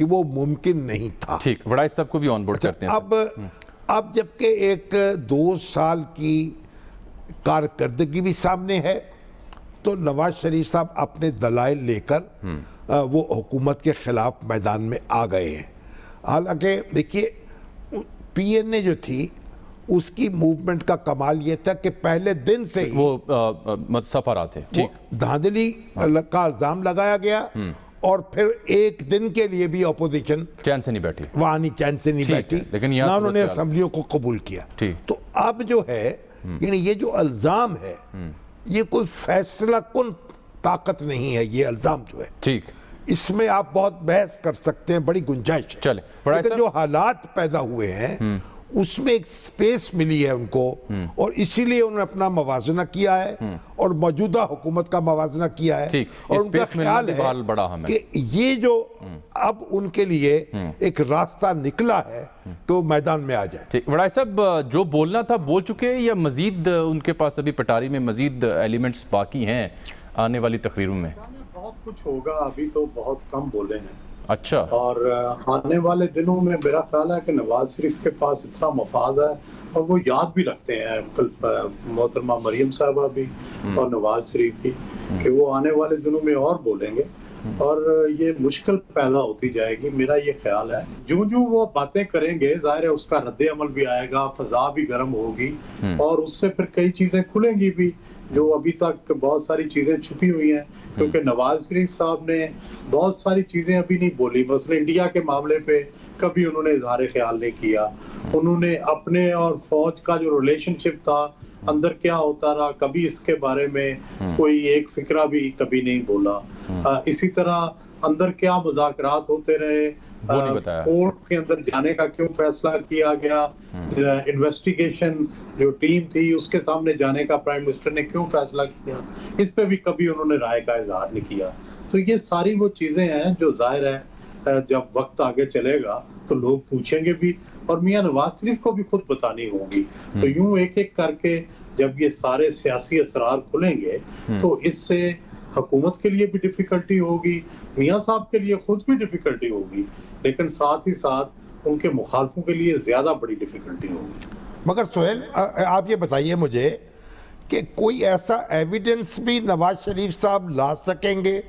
کہ وہ ممکن نہیں تھا. ٹھیک, وڑائچ صاحب کو بھی آن بورڈ کرتے ہیں. اب جبکہ ایک 2 سال کی کارکردگی بھی سامنے ہے تو نواز شریف صاحب اپنے دلائل لے کر وہ حکومت کے خلاف میدان میں آ گئے ہیں. حالانکہ دیکھیے پی این اے جو تھی اس کی موومنٹ کا کمال یہ تھا کہ پہلے دن سے ہی وہ سفارات تھے, دھاندلی کا الزام لگایا گیا اور پھر ایک دن کے لیے بھی اپوزیشن چین سے نہیں بیٹھی, وہاں چین سے نہیں بیٹھی, نہ انہوں نے اسمبلیوں کو قبول کیا. تو اب جو ہے یعنی یہ جو الزام ہے یہ کوئی فیصلہ کن طاقت نہیں ہے. یہ الزام جو ہے ٹھیک, اس میں آپ بہت بحث کر سکتے ہیں, بڑی گنجائش ہے. لیکن جو حالات پیدا ہوئے ہیں اس میں ایک سپیس ملی ہے ان کو, اور اسی لیے انہوں نے اپنا موازنہ کیا ہے اور موجودہ حکومت کا موازنہ کیا ہے, اور ان کا خیال ہے کہ یہ جو اب ان کے لیے ایک راستہ نکلا ہے تو میدان میں آ جائے. وڑائچ صاحب جو بولنا تھا بول چکے یا مزید ان کے پاس ابھی پٹاری میں مزید ایلیمنٹس باقی ہیں آنے والی تقریروں میں؟ بہت کچھ ہوگا, ابھی تو بہت کم بولے ہیں. اچھا, اور آنے والے دنوں میں میرا خیال ہے کہ نواز شریف کے پاس اتنا مفاد ہے اور وہ یاد بھی رکھتے ہیں محترمہ مریم صاحبہ بھی اور نواز شریف بھی, کہ وہ آنے والے دنوں میں اور بولیں گے اور یہ مشکل پیدا ہوتی جائے گی. میرا یہ خیال ہے جو وہ باتیں کریں گے ظاہر ہے اس کا رد عمل بھی آئے گا, فضا بھی گرم ہوگی اور اس سے پھر کئی چیزیں کھلیں گی بھی جو ابھی تک بہت ساری چیزیں چھپی ہوئی ہیں, کیونکہ نواز شریف صاحب نے بہت ساری چیزیں ابھی نہیں بولی. مثلا انڈیا کے معاملے پہ کبھی انہوں نے اظہار خیال نہیں کیا. انہوں نے اپنے اور فوج کا جو ریلیشن شپ تھا اندر کیا ہوتا رہا, کبھی اس کے بارے میں کوئی ایک فکرہ بھی کبھی نہیں بولا. اسی طرح اندر کیا مذاکرات ہوتے رہے, کورٹ کے اندر جانے کا کیوں فیصلہ کیا گیا, انویسٹیگیشن جو ٹیم تھی اس کے سامنے جانے کا پرائم منسٹر نے کیوں فیصلہ کیا, اس پہ بھی کبھی انہوں نے رائے کا اظہار نہیں کیا. تو یہ ساری وہ چیزیں ہیں جو ظاہر ہے جب وقت آگے چلے گا تو لوگ پوچھیں گے بھی اور میاں نواز شریف کو بھی خود بتانی ہوگی. تو یوں ایک ایک کر کے جب یہ سارے سیاسی اسرار کھلیں گے تو اس سے حکومت کے لیے بھی ڈیفیکلٹی ہوگی, میاں صاحب کے لیے خود بھی ڈیفیکلٹی ہوگی, لیکن ساتھ ہی ساتھ ان کے مخالفوں کے لیے زیادہ بڑی ڈیفیکلٹی ہوگی. مگر سہیل آپ یہ بتائیے مجھے کہ کوئی ایسا ایویڈنس بھی نواز شریف صاحب لا سکیں گے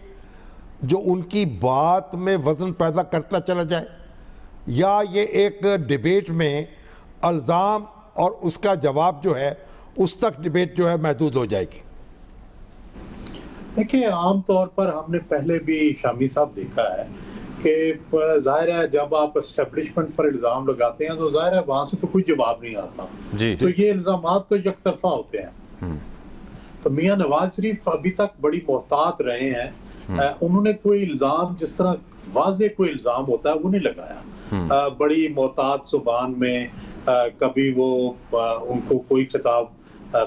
جو ان کی بات میں وزن پیدا کرتا چلا جائے, یا یہ ایک ڈیبیٹ میں الزام اور اس کا جواب جو ہے اس تک ڈیبیٹ جو ہے محدود ہو جائے گی؟ دیکھیں عام طور پر ہم نے پہلے بھی شامی صاحب دیکھا ہے کہ ظاہر ہے جب آپ اسٹیبلشمنٹ پر الزام لگاتے ہیں تو ظاہر ہے وہاں سے تو کوئی جواب نہیں آتا, تو یہ الزامات تو یک طرفہ ہوتے ہیں. تو میاں نواز شریف ابھی تک بڑی محتاط رہے ہیں, انہوں نے کوئی الزام جس طرح واضح کوئی الزام ہوتا ہے وہ نہیں لگایا. بڑی محتاط زبان میں کبھی وہ ان کو کوئی خطاب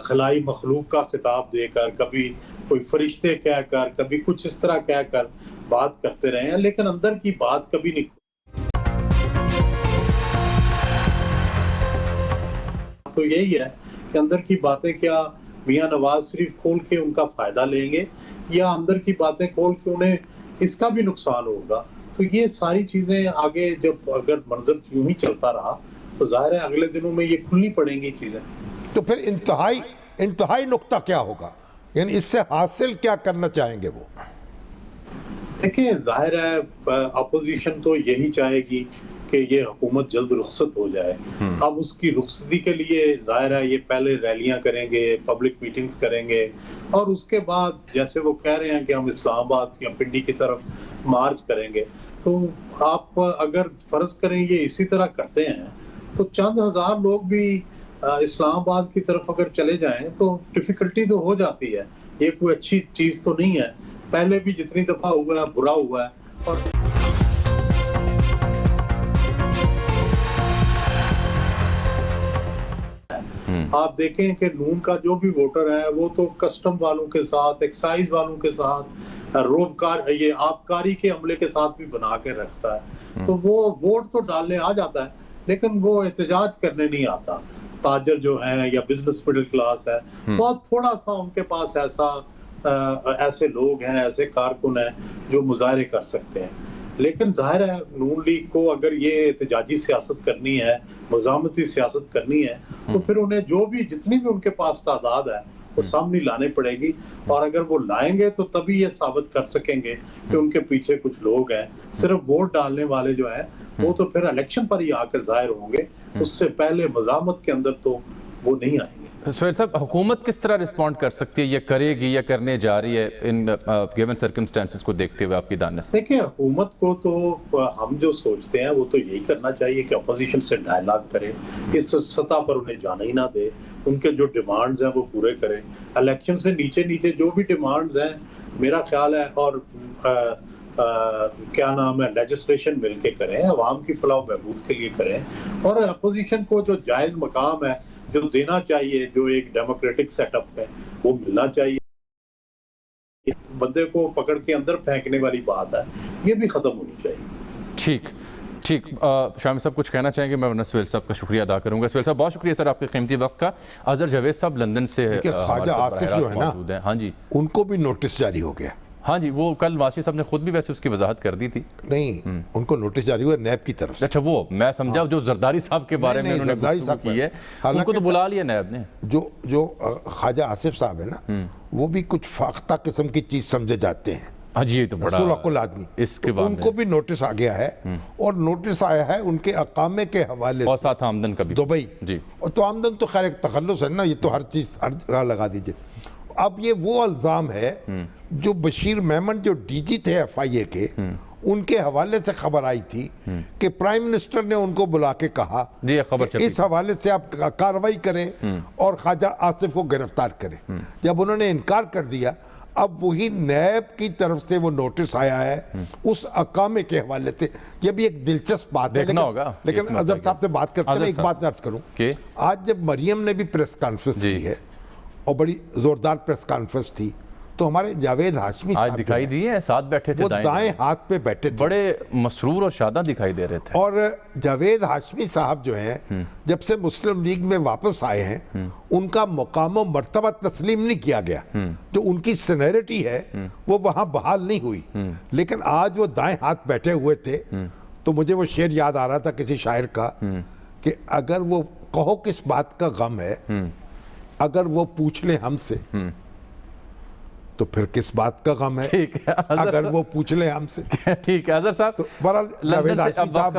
خلائی مخلوق کا خطاب دے کر, کبھی کوئی فرشتے کہہ کر, کبھی کچھ اس طرح کہہ کر بات کرتے رہے ہیں, لیکن اندر کی بات کبھی نہیں. تو یہی ہے کہ اندر کی باتیں کیا میاں نواز شریف کھول کے ان کا فائدہ لیں گے یا اندر کی باتیں کھول کے انہیں اس کا بھی نقصان ہوگا. تو یہ ساری چیزیں آگے جب اگر منظر یوں ہی چلتا رہا تو ظاہر ہے اگلے دنوں میں یہ کھلنی پڑیں گی چیزیں. تو پھر انتہائی نقطہ کیا ہوگا, یعنی اس سے حاصل کیا کرنا چاہیں گے وہ؟ دیکھیں ظاہر ہے اپوزیشن تو یہی چاہے گی کہ یہ حکومت جلد رخصت ہو جائے. اب اس کی رخصتی کے لیے ظاہر ہے یہ پہلے ریلیاں کریں گے, پبلک میٹنگز کریں گے, اور اس کے بعد جیسے وہ کہہ رہے ہیں کہ ہم اسلام آباد یا پنڈی کی طرف مارچ کریں گے. تو آپ اگر فرض کریں یہ اسی طرح کرتے ہیں تو چند ہزار لوگ بھی اسلام آباد کی طرف اگر چلے جائیں تو ڈیفیکلٹی تو ہو جاتی ہے. یہ کوئی اچھی چیز تو نہیں ہے, پہلے بھی جتنی دفعہ ہوا ہے برا ہوا ہے. اور آپ دیکھیں کہ نون کا جو بھی ووٹر ہے وہ تو کسٹم والوں کے ساتھ, ایکسائز والوں کے ساتھ, یہ آبکاری کے عملے کے ساتھ بھی بنا کے رکھتا ہے. تو وہ ووٹ تو ڈالنے آ جاتا ہے لیکن وہ احتجاج کرنے نہیں آتا. تاجر جو ہیں یا بزنس مڈل کلاس ہے, بہت تھوڑا سا ان کے پاس ایسے لوگ ہیں, ایسے کارکن ہیں جو مظاہرے کر سکتے ہیں. لیکن ظاہر ہے نون لیگ کو اگر یہ احتجاجی سیاست کرنی ہے، مزاحمتی سیاست کرنی ہے، تو پھر انہیں جو بھی جتنی بھی ان کے پاس تعداد ہے وہ سامنے لانے پڑے گی، اور اگر وہ لائیں گے تو تبھی یہ ثابت کر سکیں گے کہ ان کے پیچھے کچھ لوگ ہیں۔ صرف ووٹ ڈالنے والے جو ہیں وہ تو پھر الیکشن پر ہی آ کر ظاہر ہوں گے، اس سے پہلے مزاحمت کے اندر تو وہ نہیں آئیں گے۔ سہیل صاحب، حکومت کس طرح رسپونڈ کر سکتی ہے، یہ کرے گی یا کرنے جا رہی ہے ان گیون سرکمسٹانسز کو دیکھتے ہوئے آپ کی دانش؟ دیکھیں، حکومت کو تو ہم جو سوچتے ہیں وہ تو یہی کرنا چاہیے کہ اپوزیشن سے ڈائلاگ کرے، اس سطح پر انہیں جانا ہی نہ دے، ان کے جو ڈیمانڈز ہیں وہ پورے کریں، الیکشن سے نیچے جو بھی ڈیمانڈز ہیں میرا خیال ہے، اور کیا نام ہے، لیجسلیشن مل کے کریں، عوام کی فلاح و بہبود کے لیے کریں، اور اپوزیشن کو جو جائز مقام ہے جو دینا چاہیے، جو ایک ڈیموکریٹک سیٹ اپ ہے وہ ملنا چاہیے۔ بندے کو پکڑ کے اندر پھینکنے والی بات ہے، یہ بھی ختم ہونی چاہیے۔ ٹھیک، شامی صاحب کچھ کہنا چاہیں گے؟ میں ورنہ سہیل صاحب کا شکریہ ادا کروں گا۔ سہیل صاحب بہت شکریہ سر آپ کے قیمتی وقت کا۔ اظہر جاوید صاحب لندن سے خواجہ آصف جو ہے نا، ہاں جی، ان کو بھی نوٹس جاری ہو گیا۔ ہاں جی، وہ کل واشی صاحب نے خود بھی ویسے اس کی وضاحت کر دی تھی۔ نہیں، ان کو نوٹس جاری ہوا نیب کی طرف سے۔ اچھا، وہ میں سمجھا جو زرداری صاحب کے بارے میں انہوں نے گفتگو کی ہے، ان کو تو بلا لیا نیب نے۔ جو خواجہ آصف صاحب ہے نا، وہ بھی کچھ فاختہ قسم کی چیز سمجھے جاتے ہیں، ہاں جی، یہ تو بڑا رسول عقل آدمی، اس کے بعد ان کو بھی نوٹس آ گیا ہے، اور نوٹس آیا ہے ان کے اقامے کے حوالے سے، اور ساتھ آمدن کا بھی دبئی جی۔ اور تو آمدن تو خیر ایک تخلص ہے نا، یہ تو ہر چیز ہر جگہ لگا دیجئے۔ اب یہ وہ الزام ہے جو بشیر میمن جو ڈی جی تھے ایف آئی اے کے، ان کے حوالے سے خبر آئی تھی کہ پرائم منسٹر نے ان کو بلا کے کہا کہ اس حوالے سے آپ کارروائی کریں اور خواجہ آصف کو گرفتار کریں۔ جب انہوں نے انکار کر دیا، اب وہی نیب کی طرف سے وہ نوٹس آیا ہے اس اقامے کے حوالے سے۔ یہ بھی ایک دلچسپ بات ہے، لیکن اظہر صاحب سے بات کرتے ہیں، ایک بات عرض کروں، آج جب مریم نے بھی پریس کانفرنس کی ہے اور بڑی زوردار پریس کانفرنس تھی، تو ہمارے جاوید ہاشمی صاحب دکھائی دیے ہیں، ساتھ بیٹھے تھے، وہ دائیں ہاتھ پہ بیٹھے تھے، بڑے مسرور اور شادہ دکھائی دے رہے تھے۔ اور جاوید ہاشمی صاحب جو ہیں جب سے مسلم لیگ میں واپس آئے ہیں، ان کا مقام و مرتبہ تسلیم نہیں کیا گیا، جو ان کی سینیرٹی ہے وہ وہاں بحال نہیں ہوئی، لیکن آج وہ دائیں ہاتھ بیٹھے ہوئے تھے۔ تو مجھے وہ شعر یاد آ رہا تھا کسی شاعر کا کہ اگر وہ کہو کس بات کا غم ہے، اگر وہ پوچھ لیں ہم سے تو پھر کس بات کا غم ہے، اگر وہ پوچھ لیں ہم سے۔ ٹھیک ہے اظہر صاحب، بہرحال جاوید ہاشمی صاحب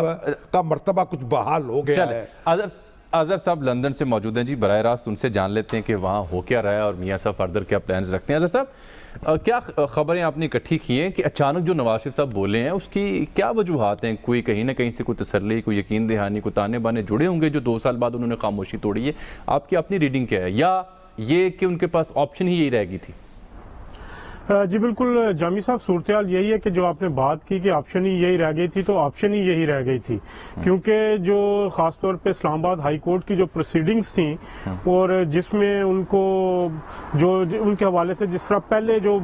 کا مرتبہ کچھ بحال ہو گیا ہے۔ اظہر صاحب لندن سے موجود ہیں جی، براہ راست ان سے جان لیتے ہیں کہ وہاں ہو کیا رہا ہے اور میاں صاحب فردر کیا پلانز رکھتے ہیں۔ اظہر صاحب، کیا خبریں آپ نے اکٹھی کی ہیں کہ اچانک جو نواز شریف صاحب بولے ہیں اس کی کیا وجوہات ہیں؟ کوئی کہیں نہ کہیں سے کوئی تسلی، کوئی یقین دہانی، کوئی تانے بانے جڑے ہوں گے جو 2 سال بعد انہوں نے خاموشی توڑی ہے؟ آپ کی اپنی ریڈنگ کیا ہے، یا یہ کہ ان کے پاس آپشن ہی یہی رہ گئی تھی؟ جی بالکل جامی صاحب، صورتحال یہی ہے کہ جو آپ نے بات کی کہ آپشن ہی یہی رہ گئی تھی، تو آپشن ہی یہی رہ گئی تھی، کیونکہ جو خاص طور پہ اسلام آباد ہائی کورٹ کی جو پروسیڈنگز تھیں، اور جس میں ان کو جو ان کے حوالے سے جس طرح پہلے جو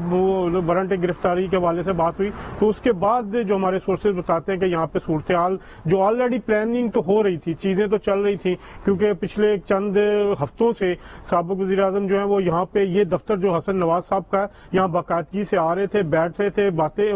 وارنٹ گرفتاری کے حوالے سے بات ہوئی، تو اس کے بعد جو ہمارے سورسز بتاتے ہیں کہ یہاں پہ صورتحال جو آلریڈی پلاننگ تو ہو رہی تھی، چیزیں تو چل رہی تھیں، کیونکہ پچھلے چند ہفتوں سے سابق وزیر اعظم جو ہیں وہ یہاں پہ یہ دفتر جو حسن نواز صاحب کا ہے یہاں باقاعدگی سے آ رہے تھے، بیٹھ رہے تھے، باتیں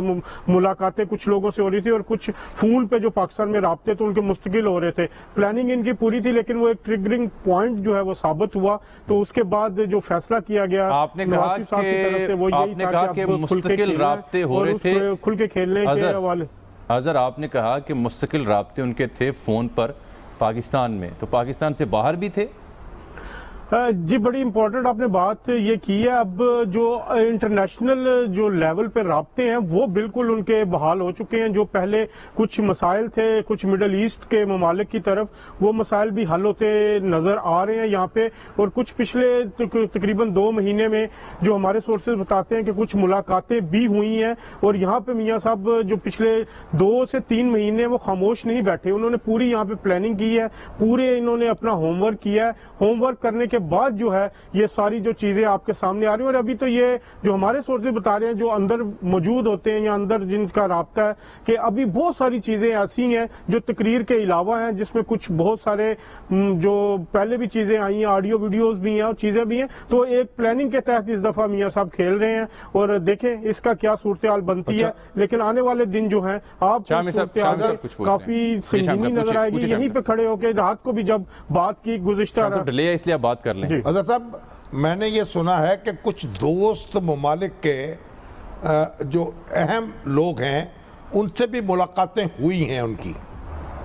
ملاقاتیں کچھ لوگوں سے ہو رہی تھی، اور کچھ فون پہ جو پاکستان میں رابطے تو ان کے مستقل ہو رہے تھے۔ پلاننگ ان کی پوری تھی، لیکن وہ ایک ٹریگرنگ پوائنٹ جو ہے وہ ثابت ہوا، تو اس کے بعد جو فیصلہ کیا گیا نواز شریف صاحب کی طرف سے وہ یہی تھا کہ اب مستقل رابطے ہو رہے تھے، کھل کے کھیلنے کے حوالے۔ اظہر، آپ نے کہا کہ مستقل رابطے ان کے تھے فون پر پاکستان میں، تو پاکستان سے باہر بھی تھے؟ جی بڑی امپورٹنٹ آپ نے بات یہ کی ہے۔ اب جو انٹرنیشنل جو لیول پہ رابطے ہیں وہ بالکل ان کے بحال ہو چکے ہیں۔ جو پہلے کچھ مسائل تھے کچھ مڈل ایسٹ کے ممالک کی طرف، وہ مسائل بھی حل ہوتے نظر آ رہے ہیں یہاں پہ، اور کچھ پچھلے تقریباً 2 مہینے میں جو ہمارے سورسز بتاتے ہیں کہ کچھ ملاقاتیں بھی ہوئی ہیں، اور یہاں پہ میاں صاحب جو پچھلے 2 سے 3 مہینے وہ خاموش نہیں بیٹھے، انہوں نے پوری یہاں پہ پلاننگ کی ہے، پورے انہوں نے اپنا ہوم ورک کیا ہے۔ ہوم ورک کرنے کے کے بعد جو ہے یہ ساری جو چیزیں آپ کے سامنے آ رہی ہیں. اور ابھی تو یہ جو ہمارے سورسز بتا رہے ہیں جو اندر موجود ہوتے ہیں یا اندر جن کا رابطہ ہے کہ ابھی بہت ساری چیزیں ایسی ہیں جو تقریر کے علاوہ ہیں, جس میں کچھ بہت سارے جو پہلے بھی چیزیں آئی ہیں, آڈیو ویڈیوز بھی ہیں اور چیزیں بھی ہیں. تو ایک پلاننگ کے تحت اس دفعہ میاں صاحب کھیل رہے ہیں اور دیکھیں اس کا کیا صورتحال بنتی ہے. لیکن آنے والے دن جو ہیں آپ کافی سنگینی نظر آئے گی. یہیں پہ کھڑے ہو کے رات کو بھی جب بات کی گزشتہ ڈیلے ہے اس لیے بات کر لیں. حضرت صاحب میں نے یہ سنا ہے کہ کچھ دوست ممالک کے جو اہم لوگ ہیں ان سے بھی ملاقاتیں ہوئی ہیں ان کی.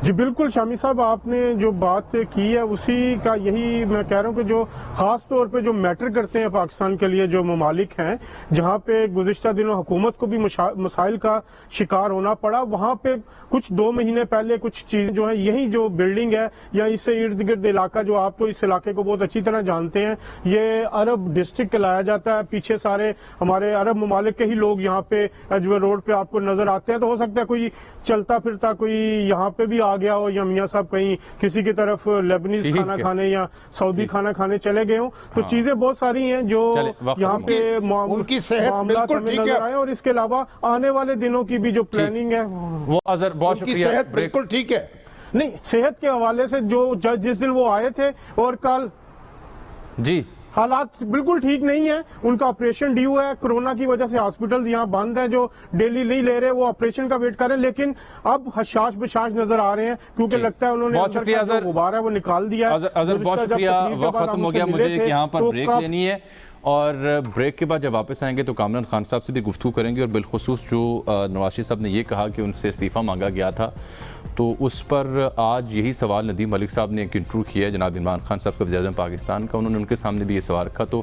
جی بالکل شامی صاحب, آپ نے جو بات کی ہے اسی کا یہی میں کہہ رہا ہوں کہ جو خاص طور پہ جو میٹر کرتے ہیں پاکستان کے لیے جو ممالک ہیں جہاں پہ گزشتہ دنوں حکومت کو بھی مسائل کا شکار ہونا پڑا, وہاں پہ کچھ 2 مہینے پہلے کچھ چیزیں جو ہیں یہی جو بلڈنگ ہے یا اس سے ارد گرد علاقہ جو آپ تو اس علاقے کو بہت اچھی طرح جانتے ہیں, یہ عرب ڈسٹرکٹ کہلایا جاتا ہے. پیچھے سارے ہمارے عرب ممالک کے ہی لوگ یہاں پہ ایجوے روڈ پہ آپ کو نظر آتے ہیں. تو ہو سکتا ہے کوئی چلتا پھرتا کوئی یہاں پہ بھی آ گیا ہو یا میاں صاحب کہیں کسی کی طرف لیبنیز کھانا کھانے یا سعودی کھانا کھانے چلے گئے ہوں. تو چیزیں بہت ساری ہیں جو یہاں پہ ان کی صحت بالکل ٹھیک ہے, اور اس کے علاوہ آنے والے دنوں کی بھی جو پلاننگ ہے وہ بہت شکریہ. ان کی صحت بالکل ٹھیک ہے. نہیں, صحت کے حوالے سے جو جس دن وہ آئے تھے اور کل جی حالات بالکل ٹھیک نہیں ہیں. ان کا آپریشن ڈیو ہے, کرونا کی وجہ سے ہاسپٹلز یہاں بند ہیں, جو ڈیلی نہیں لے رہے وہ آپریشن کا ویٹ کر رہے ہیں. لیکن اب حشاش بشاش نظر آ رہے ہیں کیونکہ لگتا ہے انہوں نے بہت شکریہ جو غبار ہے وہ نکال دیا ہے. بہت شکریہ. وقت ختم ہو گیا, مجھے یہاں پر بریک لینی ہے اور بریک کے بعد جب واپس آئیں گے تو کامران خان صاحب سے بھی گفتگو کریں گے. اور بالخصوص جو نواز شریف صاحب نے یہ کہا کہ ان سے استعفیٰ مانگا گیا تھا, تو اس پر آج یہی سوال ندیم ملک صاحب نے ایک انٹرویو کیا ہے جناب عمران خان صاحب کا, وزیر اعظم پاکستان کا. انہوں نے ان کے سامنے بھی یہ سوال رکھا تو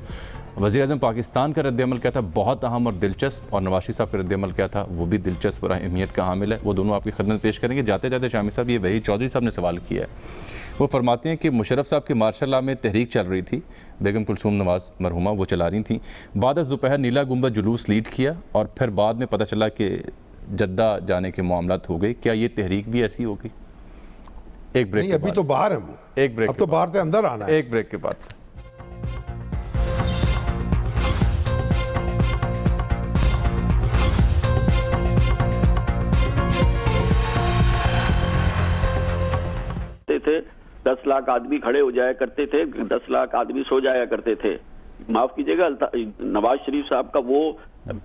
وزیر اعظم پاکستان کا رد عمل کیا تھا, بہت اہم اور دلچسپ, اور نواز شریف صاحب کا رد عمل کیا تھا وہ بھی دلچسپ اور اہمیت کا حامل ہے. وہ دونوں آپ کی خدمت پیش کریں گے. جاتے جاتے شامی صاحب یہ وحید چودھری صاحب نے سوال کیا ہے. وہ فرماتے ہیں کہ مشرف صاحب کے مارشل لا میں تحریک چل رہی تھی, بیگم کلثوم نواز مرحومہ وہ چلا رہی تھیں. بعد از دوپہر نیلا گنبد جلوس لیڈ کیا اور پھر بعد میں پتہ چلا کہ جدہ جانے کے معاملات ہو گئے. کیا یہ تحریک بھی ایسی ہوگی؟ ایک بریک. نہیں, ابھی تو باہر ہیں وہ, ایک بریک, اب تو باہر سے اندر آنا ہے. ایک بریک کے بعد سے تھے 10 لاکھ آدمی کھڑے ہو جایا کرتے تھے, 10 لاکھ آدمی سو جایا کرتے تھے. معاف کیجئے گا, نواز شریف صاحب کا وہ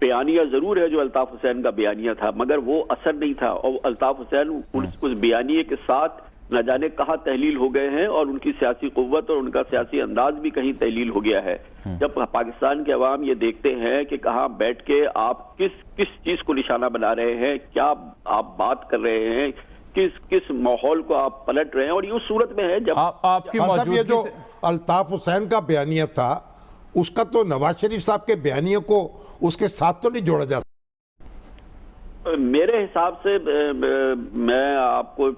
بیانیہ ضرور ہے جو الطاف حسین کا بیانیہ تھا, مگر وہ اثر نہیں تھا. اور الطاف حسین اس بیانیے کے ساتھ نہ جانے کہاں تحلیل ہو گئے ہیں, اور ان کی سیاسی قوت اور ان کا سیاسی انداز بھی کہیں تحلیل ہو گیا ہے. جب پاکستان کے عوام یہ دیکھتے ہیں کہ کہاں بیٹھ کے آپ کس چیز کو نشانہ بنا رہے ہیں, کیا آپ بات کر رہے ہیں, کس ماحول کو آپ پلٹ رہے ہیں, اور یہ اس صورت میں ہے جب آپ کی موجودگی یہ جو الطاف حسین کا بیانیہ تھا اس کا تو نواز شریف صاحب کے بیانیے کو اس کے ساتھ تو نہیں جوڑا جا سکتا. میرے حساب سے میں آپ کو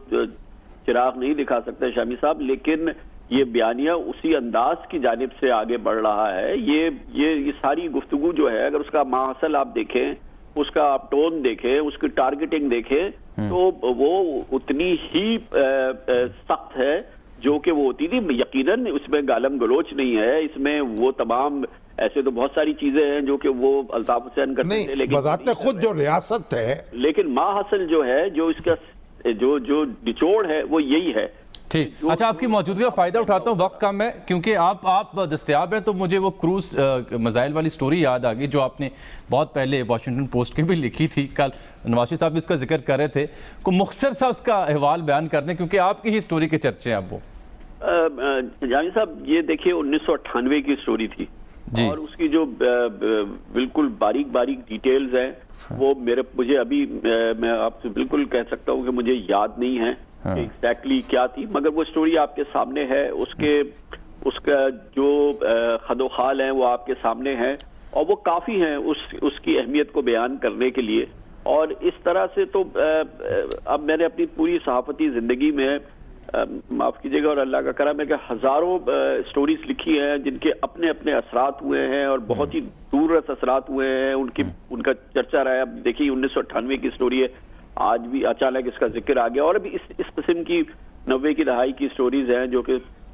چراغ نہیں دکھا سکتا شامی صاحب, لیکن یہ بیانیہ اسی انداز کی جانب سے آگے بڑھ رہا ہے. یہ ساری گفتگو جو ہے, اگر اس کا ماحصل آپ دیکھیں, اس کا آپ ٹون دیکھیں, اس کی ٹارگیٹنگ دیکھیں, تو وہ اتنی ہی سخت ہے جو کہ وہ ہوتی تھی. یقیناً اس میں گالم گلوچ نہیں ہے, اس میں وہ تمام ایسے تو بہت ساری چیزیں ہیں جو کہ وہ الطاف حسین کرتے تھے, لیکن بذات خود جو ریاست ہے, لیکن ماحصل جو ہے, جو اس کا جو نچوڑ ہے وہ یہی ہے. ٹھیک. اچھا, آپ کی موجودگی کا فائدہ اٹھاتا ہوں, وقت کم ہے کیونکہ آپ دستیاب ہیں, تو مجھے وہ کروز میزائل والی سٹوری یاد آ گئی جو آپ نے بہت پہلے واشنگٹن پوسٹ کے بھی لکھی تھی. کل نواز شریف صاحب بھی اس کا ذکر کر رہے تھے, کو مختصر سا اس کا احوال بیان کر دیں کیونکہ آپ کی ہی سٹوری کے چرچے ہیں اب وہ. جامی صاحب یہ دیکھیے 1998 کی سٹوری تھی, اور اس کی جو بالکل باریک ڈیٹیلز ہیں وہ مجھے ابھی میں آپ سے بالکل کہہ سکتا ہوں کہ مجھے یاد نہیں ہے کہ ایگزیکٹلی کیا تھی, مگر وہ سٹوری آپ کے سامنے ہے. اس کا جو خد و خال ہیں وہ آپ کے سامنے ہیں, اور وہ کافی ہیں اس کی اہمیت کو بیان کرنے کے لیے. اور اس طرح سے تو اب میں نے اپنی پوری صحافتی زندگی میں, معاف کیجیے گا اور اللہ کا کرم ہے کہ ہزاروں سٹوریز لکھی ہیں جن کے اپنے اثرات ہوئے ہیں اور بہت ہی دور رس اثرات ہوئے ہیں. ان کا چرچا رہا ہے. اب دیکھیے 1998 کی سٹوری ہے, آج بھی اچانک اس کا ذکر آ گیا, اور ابھی اس قسم کی 90 کی دہائی کی سٹوریز ہیں جو کہ